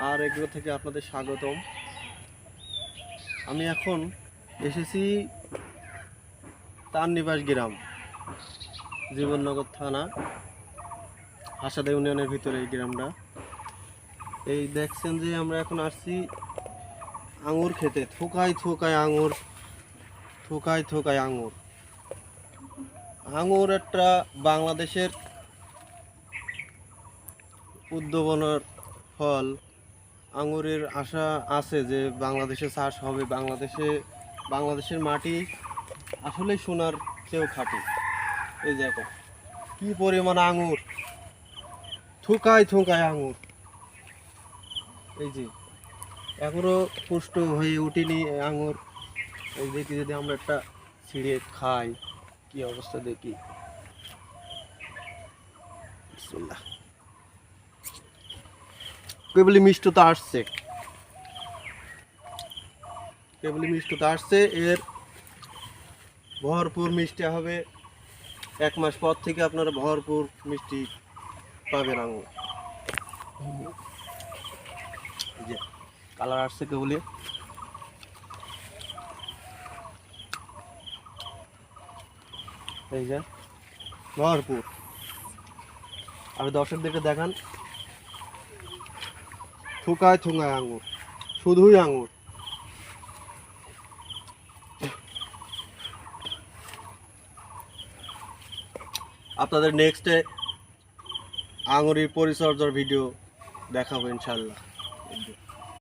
আর এগুলো থেকে আপনাদের স্বাগতম। আমি এখন এসেছি তারনিবাস গ্রাম, জীবননগর থানা, হাসাদা ইউনিয়নের ভিতরে এই গ্রামটা। এই দেখছেন যে আমরা এখন আসছি আঙুর খেতে। থোকায় থোকায় আঙুর, থোকায় থোকায় আঙুর। আঙুর একটা বাংলাদেশের উদ্ভাবনের ফল। আঙুরের আশা আছে যে বাংলাদেশে চাষ হবে। বাংলাদেশের মাটি আসলেই সোনার চেয়েও খাঁটি। এই দেখো কি পরিমাণ আঙুর, থোকায় থোকায় আঙুর। এই যে এখনো পুষ্ট হয়ে উঠিনি আঙুর। এই দেখি যদি আমরা একটা ছিঁড়ে খাই কি অবস্থা দেখি। বিসমিল্লাহ। কেবলই মিষ্টতা আসছে, কেবলই মিষ্টতা আসছে। এর ভরপুর মিষ্টি হবে। 1 মাস পর থেকে আপনারা ভরপুর মিষ্টি পাবেন আঙুর। এই যে কালার আসছে কেবলই। এই যে ভরপুর। আর দর্শকদেরকে দেখান, থোকায় থোকায় আঙুর, শুধুই আঙুর। আপনাদের নেক্সটে আঙুরের পরিচর্যার ভিডিও দেখাবো ইনশাল্লাহ।